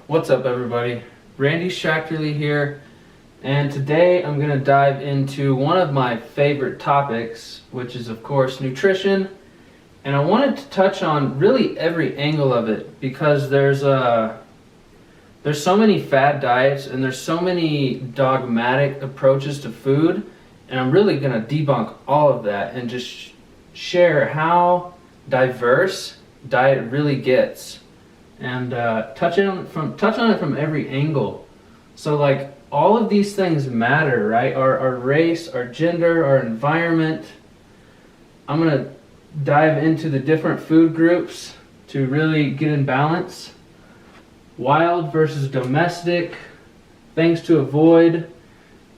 What's up, everybody? Randy Schachterly here, and today I'm going to dive into one of my favorite topics, which is of course nutrition. And I wanted to touch on really every angle of it because there's so many fad diets and there's so many dogmatic approaches to food, and I'm really going to debunk all of that and just share how diverse diet really gets, and touch on it from every angle. So like all of these things matter, right? Our race, our gender, our environment. I'm going to dive into the different food groups to really get in balance. Wild versus domestic, things to avoid.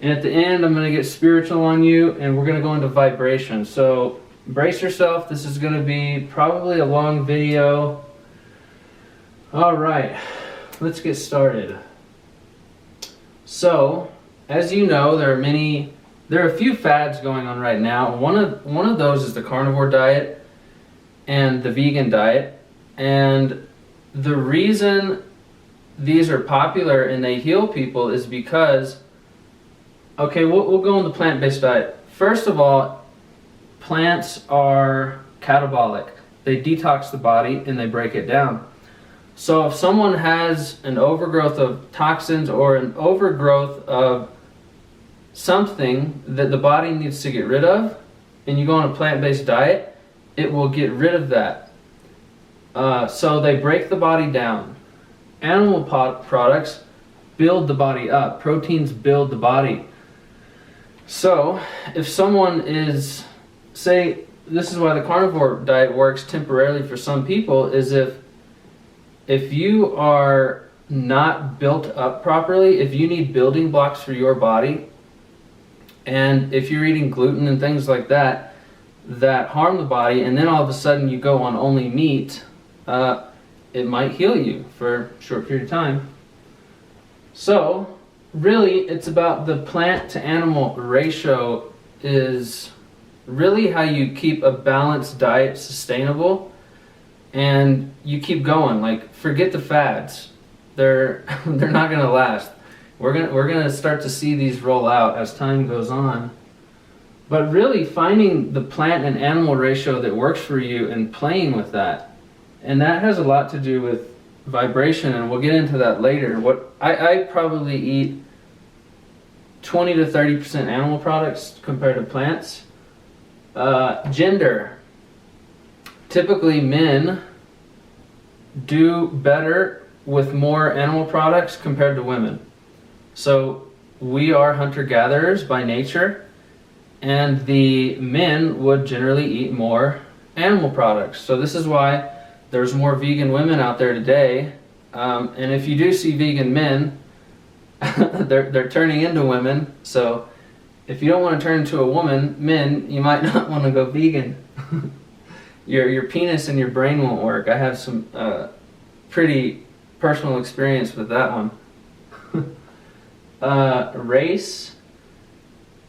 And at the end, I'm going to get spiritual on you, and we're going to go into vibration. So brace yourself. This is going to be probably a long video. All right, let's get started. So, as you know, there are a few fads going on right now. One of those is the carnivore diet and the vegan diet. And the reason these are popular and they heal people is because, okay, we'll go on the plant-based diet. First of all, plants are catabolic. They detox the body and they break it down. So if someone has an overgrowth of toxins or an overgrowth of something that the body needs to get rid of, and you go on a plant-based diet, it will get rid of that. So they break the body down. Animal products build the body up. Proteins build the body. So if someone is, say, this is why the carnivore diet works temporarily for some people, is if you are not built up properly, if you need building blocks for your body, and if you're eating gluten and things like that that harm the body, and then all of a sudden you go on only meat, it might heal you for a short period of time. So really it's about the plant to animal ratio is really how you keep a balanced diet sustainable, and you keep going. Like, forget the fads. They're not going to last. We're going to start to see these roll out as time goes on. But really finding the plant and animal ratio that works for you and playing with that. And that has a lot to do with vibration, and we'll get into that later. What I probably eat 20 to 30% animal products compared to plants. Gender. Typically men do better with more animal products compared to women. So we are hunter-gatherers by nature, and the men would generally eat more animal products. So this is why there's more vegan women out there today. And if you do see vegan men, they're turning into women. So if you don't want to turn into a woman, men, you might not want to go vegan. Your penis and your brain won't work. I have some pretty personal experience with that one. Race.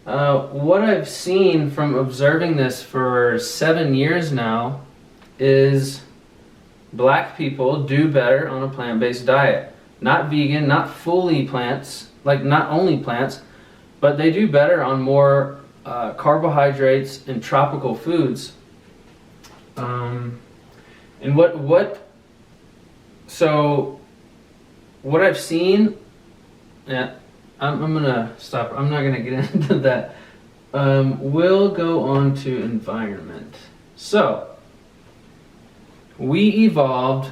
What I've seen from observing this for 7 years now is black people do better on a plant-based diet. Not vegan, not fully plants, like not only plants, but they do better on more carbohydrates and tropical foods. And what I've seen, yeah, I'm gonna stop. I'm not gonna get into that. We'll go on to environment. So we evolved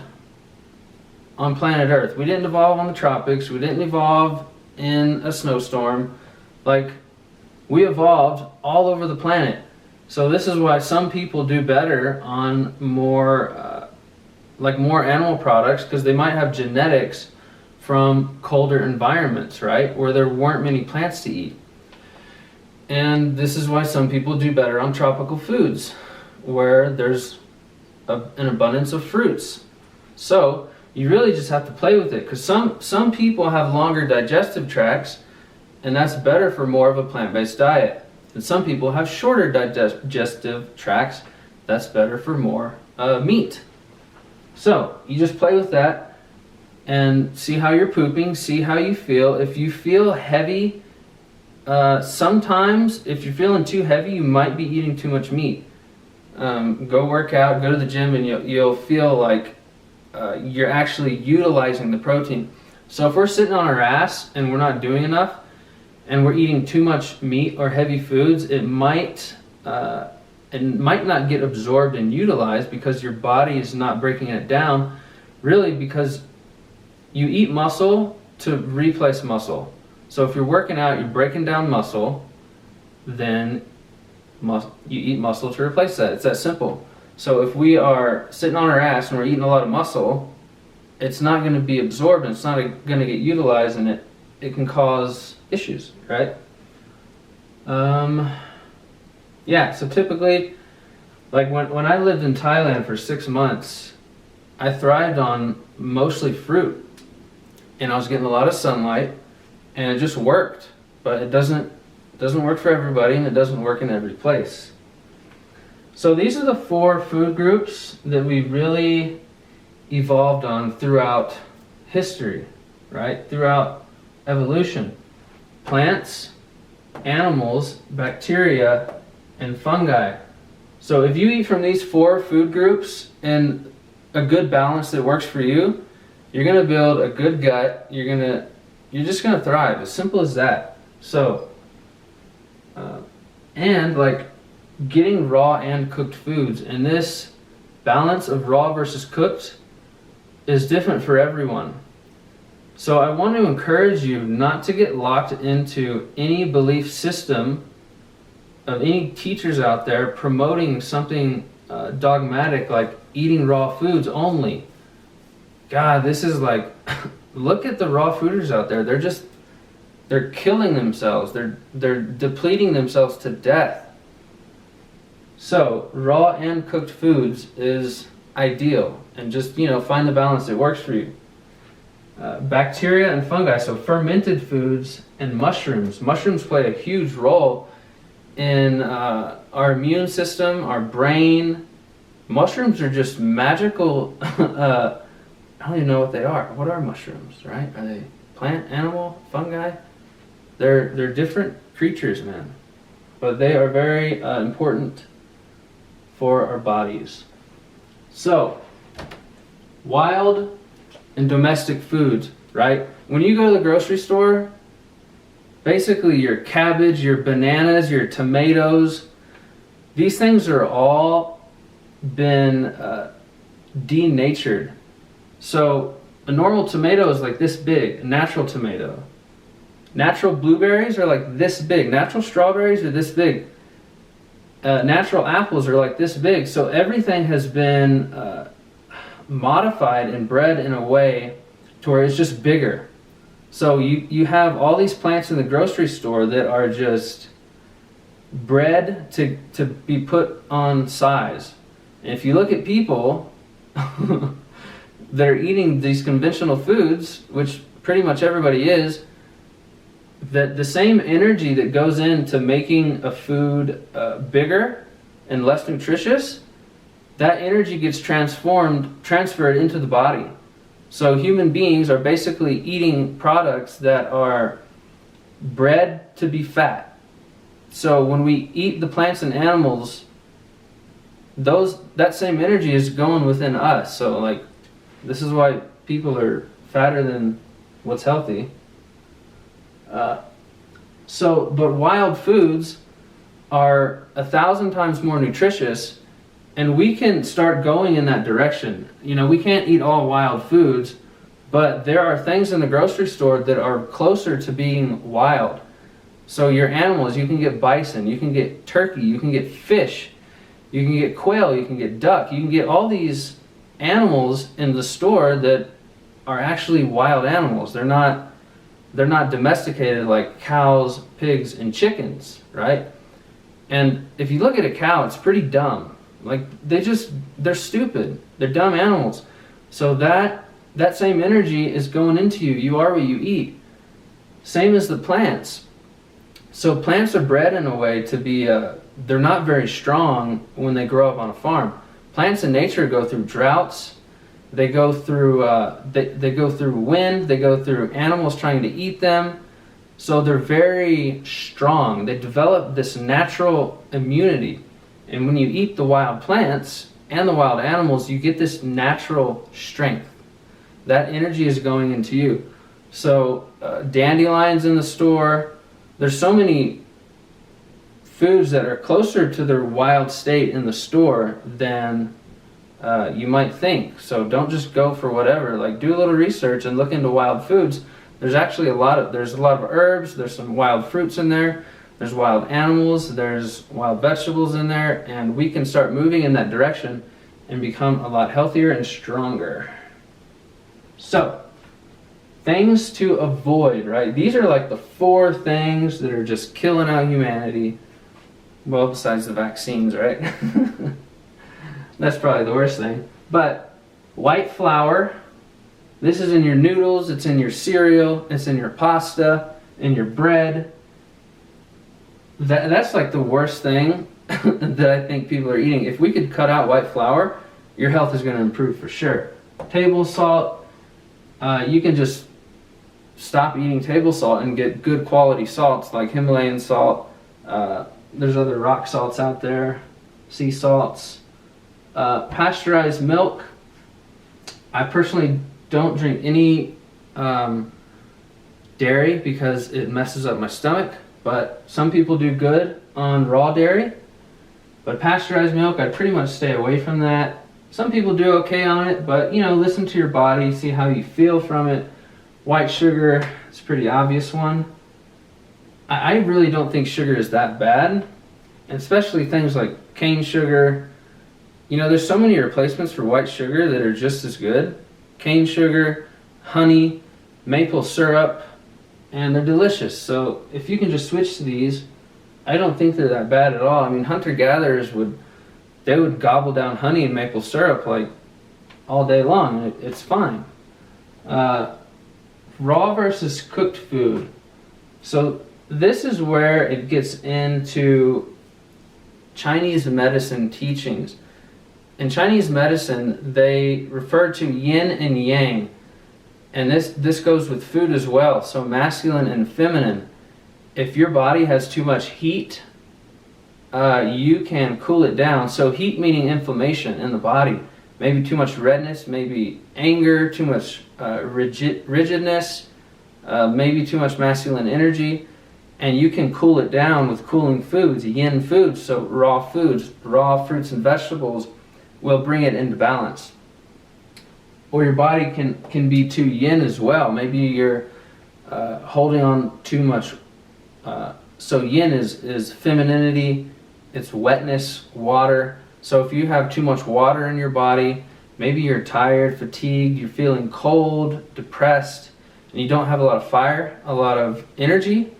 on planet Earth. We didn't evolve on the tropics. We didn't evolve in a snowstorm. Like, we evolved all over the planet. So this is why some people do better on more animal products, because they might have genetics from colder environments, right, where there weren't many plants to eat. And this is why some people do better on tropical foods, where there's an abundance of fruits. So you really just have to play with it, because some people have longer digestive tracts, and that's better for more of a plant-based diet. And some people have shorter digestive tracts, that's better for more meat. So you just play with that, and see how you're pooping, see how you feel. If you feel heavy, sometimes if you're feeling too heavy, you might be eating too much meat. Go work out, go to the gym, and you'll feel like you're actually utilizing the protein. So if we're sitting on our ass and we're not doing enough, and we're eating too much meat or heavy foods, it might not get absorbed and utilized because your body is not breaking it down, really, because you eat muscle to replace muscle. So if you're working out, you're breaking down muscle, then you eat muscle to replace that. It's that simple. So if we are sitting on our ass and we're eating a lot of muscle, it's not going to be absorbed and it's not going to get utilized, and it can cause issues, right? Yeah, so typically, like when I lived in Thailand for 6 months, I thrived on mostly fruit, and I was getting a lot of sunlight, and it just worked. But it doesn't work for everybody, and it doesn't work in every place. So these are the 4 food groups that we really evolved on throughout history, right? Throughout evolution. Plants, animals, bacteria, and fungi. So if you eat from these 4 food groups in a good balance that works for you, you're going to build a good gut. You're just going to thrive. As simple as that. So, and like getting raw and cooked foods, and this balance of raw versus cooked is different for everyone. So I want to encourage you not to get locked into any belief system of any teachers out there promoting something dogmatic like eating raw foods only. God, this is like, look at the raw fooders out there. They're killing themselves. They're depleting themselves to death. So raw and cooked foods is ideal, and just find the balance that works for you. Bacteria and fungi, so fermented foods and mushrooms. Mushrooms play a huge role in our immune system, our brain. Mushrooms are just magical. I don't even know what they are. What are mushrooms, right? Are they plant, animal, fungi? They're different creatures, man. But they are very important for our bodies. So, wild and domestic foods, right? When you go to the grocery store, basically your cabbage, your bananas, your tomatoes, these things are all been denatured. So a normal tomato is like this big, a natural tomato. Natural blueberries are like this big. Natural strawberries are this big. Natural apples are like this big. So everything has been modified and bred in a way to where it's just bigger. So you have all these plants in the grocery store that are just bred to be put on size. And if you look at people that are eating these conventional foods, which pretty much everybody is, that the same energy that goes into making a food bigger and less nutritious, that energy gets transferred into the body. So human beings are basically eating products that are bred to be fat. So when we eat the plants and animals, that same energy is going within us. So like, this is why people are fatter than what's healthy. But wild foods are 1,000 times more nutritious, and we can start going in that direction. We can't eat all wild foods, but there are things in the grocery store that are closer to being wild. So your animals, you can get bison, you can get turkey, you can get fish, you can get quail, you can get duck, you can get all these animals in the store that are actually wild animals. They're not domesticated like cows, pigs, and chickens, right? And if you look at a cow, it's pretty dumb. Like they're stupid. They're dumb animals. So that same energy is going into you. You are what you eat. Same as the plants. So plants are bred in a way to be, they're not very strong when they grow up on a farm. Plants in nature go through droughts They go through they go through wind. They go through animals trying to eat them. So they're very strong. They develop this natural immunity. And when you eat the wild plants and the wild animals, you get this natural strength. That energy is going into you. So dandelions in the store. There's so many foods that are closer to their wild state in the store than you might think. So don't just go for whatever. Like, do a little research and look into wild foods. There's actually a lot of herbs. There's some wild fruits in there. There's wild animals. There's wild vegetables in there, and we can start moving in that direction and become a lot healthier and stronger. So, things to avoid, right? These are like the 4 things that are just killing out humanity. Well, besides the vaccines, right? That's probably the worst thing. But white flour, this is in your noodles, it's in your cereal, it's in your pasta, in your bread. That's like the worst thing that I think people are eating. If we could cut out white flour, your health is going to improve for sure. Table salt, you can just stop eating table salt and get good quality salts like Himalayan salt. There's other rock salts out there, sea salts. Pasteurized milk. I personally don't drink any dairy because it messes up my stomach, but some people do good on raw dairy. But pasteurized milk, I pretty much stay away from that. Some people do okay on it, but listen to your body, see how you feel from it. White sugar, it's a pretty obvious one. I really don't think sugar is that bad, and especially things like cane sugar. There's so many replacements for white sugar that are just as good. Cane sugar, honey, maple syrup, and they're delicious. So if you can just switch to these, I don't think they're that bad at all. I mean, hunter-gatherers would gobble down honey and maple syrup like all day long. It's fine. Raw versus cooked food. So this is where it gets into Chinese medicine teachings. In Chinese medicine, they refer to yin and yang, and this goes with food as well. So masculine and feminine. If your body has too much heat, you can cool it down. So heat meaning inflammation in the body. Maybe too much redness, maybe anger, too much rigidness, maybe too much masculine energy. And you can cool it down with cooling foods, yin foods, so raw foods, raw fruits and vegetables will bring it into balance. Or your body can be too yin as well. Maybe you're holding on too much. So yin is femininity, it's wetness, water. So if you have too much water in your body, maybe you're tired, fatigued, you're feeling cold, depressed, and you don't have a lot of fire, a lot of energy,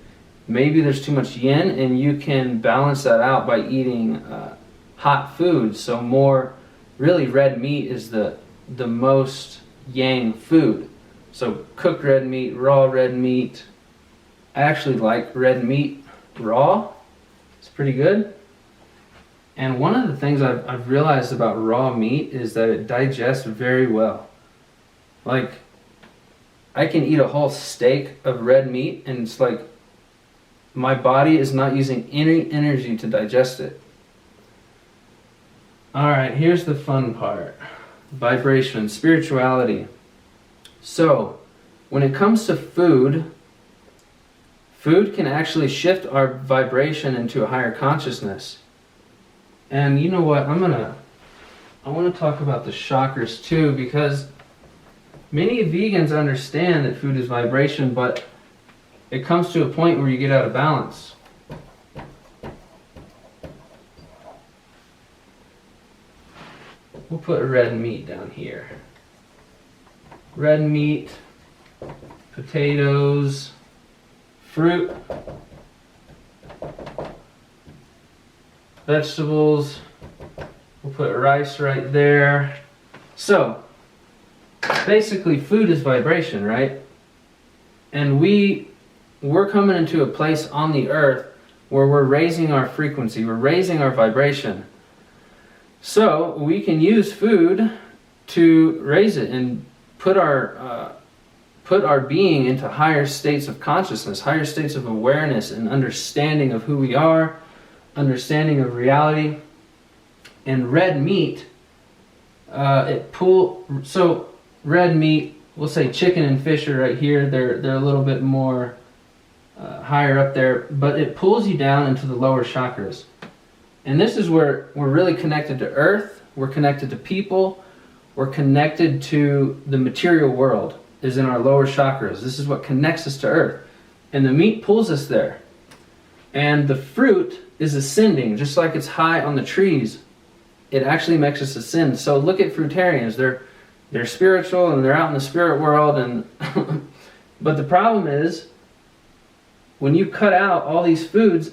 maybe there's too much yin, and you can balance that out by eating hot foods. So more, really red meat is the most yang food. So cooked red meat, raw red meat. I actually like red meat raw. It's pretty good. And one of the things I've realized about raw meat is that it digests very well. Like, I can eat a whole steak of red meat and it's like my body is not using any energy to digest it. Alright, here's the fun part. Vibration, spirituality. So, when it comes to food can actually shift our vibration into a higher consciousness. And you know what, I want to talk about the chakras too, because many vegans understand that food is vibration, but it comes to a point where you get out of balance. We'll put red meat down here. Red meat, potatoes, fruit, vegetables. We'll put rice right there. So, basically food is vibration, right? And we're coming into a place on the earth where we're raising our frequency, we're raising our vibration. So we can use food to raise it and put our being into higher states of consciousness, higher states of awareness and understanding of who we are, understanding of reality. And red meat, so red meat, we'll say chicken and fish are right here. They're a little bit more higher up there, but it pulls you down into the lower chakras. And this is where we're really connected to earth, we're connected to people, we're connected to the material world, is in our lower chakras. This is what connects us to earth. And the meat pulls us there. And the fruit is ascending, just like it's high on the trees. It actually makes us ascend. So look at fruitarians. They're spiritual and they're out in the spirit world, and but the problem is when you cut out all these foods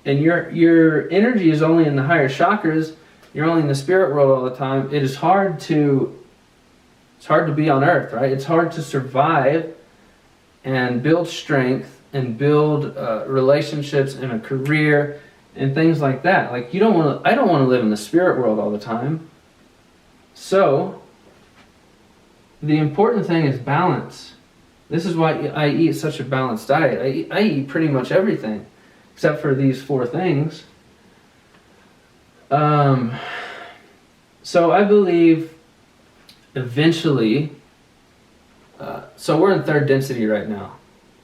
and your energy is only in the higher chakras, you're only in the spirit world all the time, it's hard to be on earth, right? It's hard to survive and build strength and build relationships and a career and things like that. Like I don't want to live in the spirit world all the time. So the important thing is balance. This is why I eat such a balanced diet. I eat pretty much everything except for these 4 things. So I believe eventually, so we're in 3rd density right now.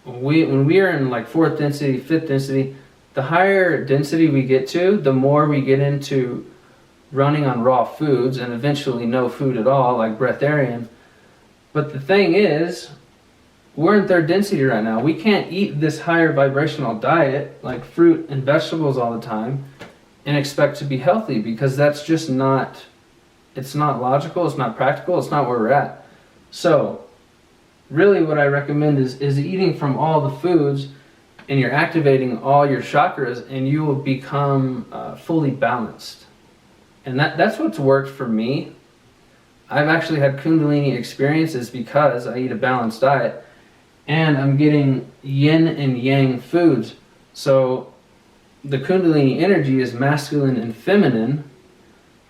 When we are in like 4th density, 5th density, the higher density we get to, the more we get into running on raw foods and eventually no food at all, like breatharian. But the thing is, we're in 3rd density right now. We can't eat this higher vibrational diet, like fruit and vegetables all the time, and expect to be healthy, because that's just not, it's not logical, it's not practical, it's not where we're at. So really what I recommend is eating from all the foods, and you're activating all your chakras, and you will become fully balanced. And that's what's worked for me. I've actually had Kundalini experiences because I eat a balanced diet, and I'm getting yin and yang foods. So the Kundalini energy is masculine and feminine,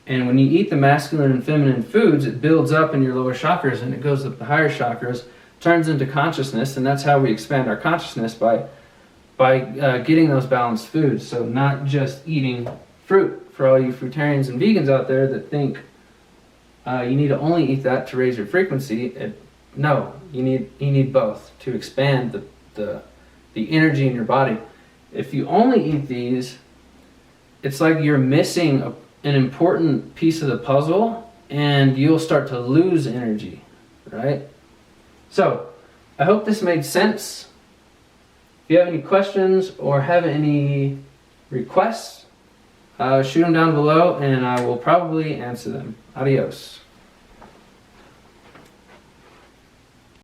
and when you eat the masculine and feminine foods, it builds up in your lower chakras and it goes up the higher chakras, turns into consciousness, and that's how we expand our consciousness, by getting those balanced foods. So not just eating fruit. For all you fruitarians and vegans out there that think you need to only eat that to raise your frequency, no, you need both to expand the energy in your body. If you only eat these, it's like you're missing an important piece of the puzzle, and you'll start to lose energy, right? So I hope this made sense. If you have any questions or have any requests, shoot them down below and I will probably answer them. Adios.